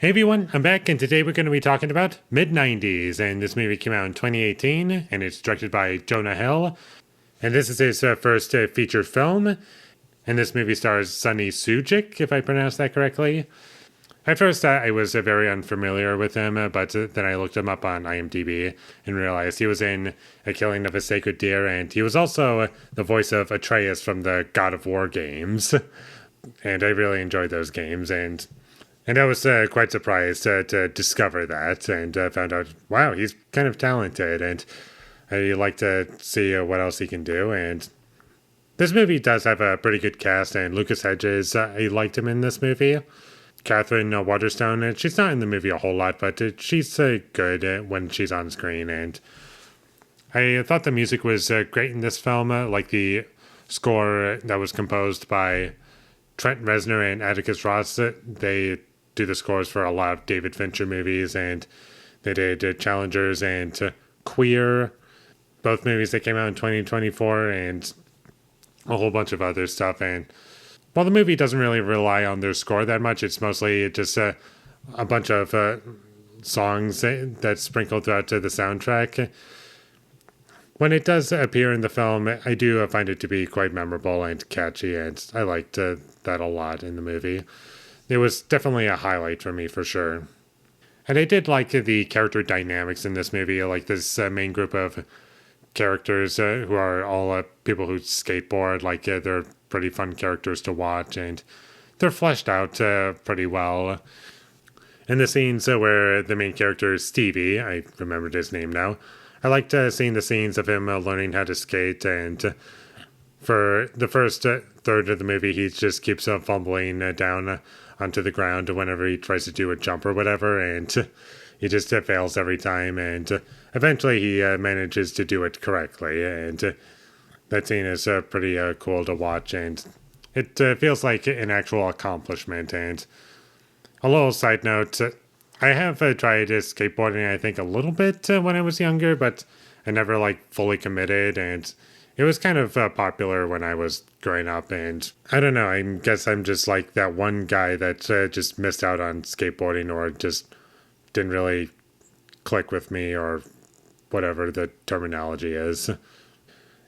Hey everyone, I'm back, and today we're going to be talking about Mid90s. And this movie came out in 2018, and it's directed by Jonah Hill. And this is his first feature film. And this movie stars Sunny Sujic, if I pronounced that correctly. At first, I was very unfamiliar with him, but then I looked him up on IMDb and realized he was in A Killing of a Sacred Deer, and he was also the voice of Atreus from the God of War games. And I really enjoyed those games, and I was quite surprised to discover that, and found out, wow, he's kind of talented, and I like to see what else he can do. And this movie does have a pretty good cast, and Lucas Hedges, I liked him in this movie. Catherine Waterstone, she's not in the movie a whole lot, but she's good when she's on screen. And I thought the music was great in this film, like the score that was composed by Trent Reznor and Atticus Ross. They do the scores for a lot of David Fincher movies, and they did Challengers and Queer, both movies that came out in 2024, and a whole bunch of other stuff. And while the movie doesn't really rely on their score that much, it's mostly just a bunch of songs that sprinkled throughout the soundtrack. When it does appear in the film, I do find it to be quite memorable and catchy, and I liked that a lot in the movie. It was definitely a highlight for me, for sure. And I did like the character dynamics in this movie, like this main group of characters who are all people who skateboard. Like, they're pretty fun characters to watch, and they're fleshed out pretty well. In the scenes where the main character is Stevie, I remembered his name now, I liked seeing the scenes of him learning how to skate, and for the first third of the movie, he just keeps fumbling down onto the ground whenever he tries to do a jump or whatever, and he just fails every time, and eventually he manages to do it correctly, and that scene is pretty cool to watch, and it feels like an actual accomplishment. And a little side note, I have tried skateboarding, I think, a little bit when I was younger, but I never fully committed, and it was kind of popular when I was growing up, and I don't know, I guess I'm just like that one guy that just missed out on skateboarding, or just didn't really click with me, or whatever the terminology is.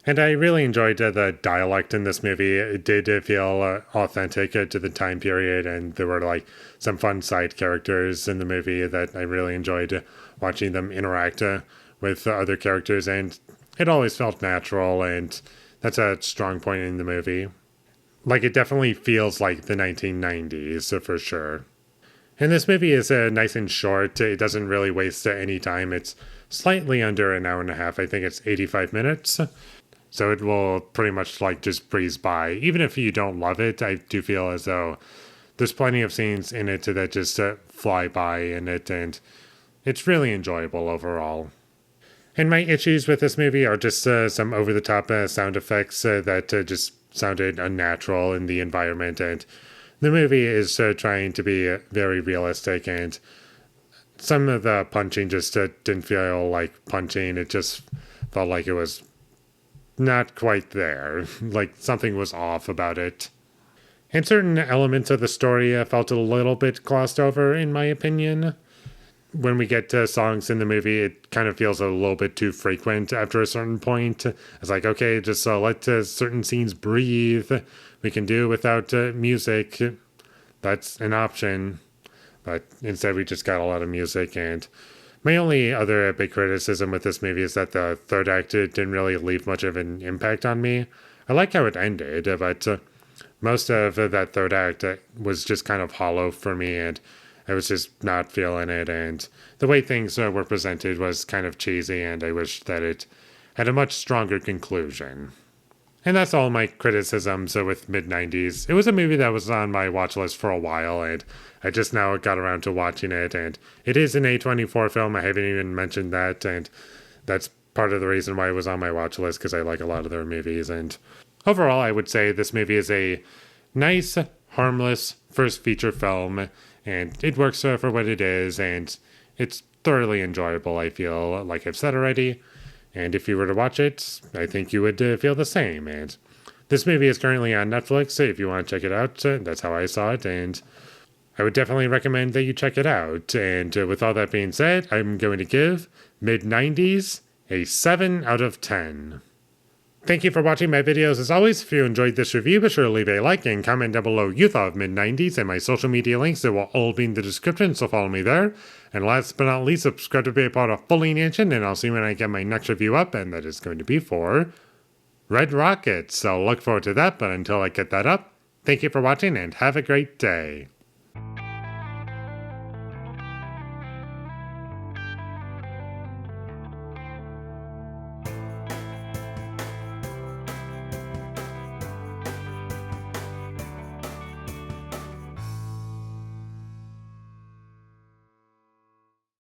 And I really enjoyed the dialect in this movie. It did feel authentic to the time period, and there were some fun side characters in the movie that I really enjoyed watching them interact with other characters, and it always felt natural, and that's a strong point in the movie. It definitely feels like the 1990s, for sure. And this movie is nice and short. It doesn't really waste any time. It's slightly under an hour and a half. I think it's 85 minutes. So it will pretty much just breeze by. Even if you don't love it, I do feel as though there's plenty of scenes in it that just fly by in it, and it's really enjoyable overall. And my issues with this movie are just some over-the-top sound effects that just sounded unnatural in the environment, and the movie is trying to be very realistic, and some of the punching just didn't feel like punching. It just felt like it was not quite there, like something was off about it. And certain elements of the story felt a little bit glossed over, in my opinion. When we get to songs in the movie, it kind of feels a little bit too frequent after a certain point. It's like, okay, just let certain scenes breathe. We can do without music. That's an option. But instead, we just got a lot of music. And my only other big criticism with this movie is that the third act didn't really leave much of an impact on me. I like how it ended, but most of that third act was just kind of hollow for me, and I was just not feeling it, and the way things were presented was kind of cheesy, and I wish that it had a much stronger conclusion. And that's all my criticisms with Mid90s. It was a movie that was on my watch list for a while, and I just now got around to watching it, and it is an A24 film. I haven't even mentioned that, and that's part of the reason why it was on my watch list, because I like a lot of their movies. And overall, I would say this movie is a nice, harmless first feature film, and it works for what it is, and it's thoroughly enjoyable, I feel, like I've said already. And if you were to watch it, I think you would feel the same. And this movie is currently on Netflix, if you want to check it out. That's how I saw it, and I would definitely recommend that you check it out. And with all that being said, I'm going to give Mid90s a 7 out of 10. Thank you for watching my videos as always. If you enjoyed this review, be sure to leave a like and comment down below what you thought of Mid90s, and my social media links that will all be in the description, so follow me there. And last but not least, subscribe to be a part of Foley Nation, and I'll see you when I get my next review up, and that is going to be for Red Rocket. So look forward to that, but until I get that up, thank you for watching and have a great day.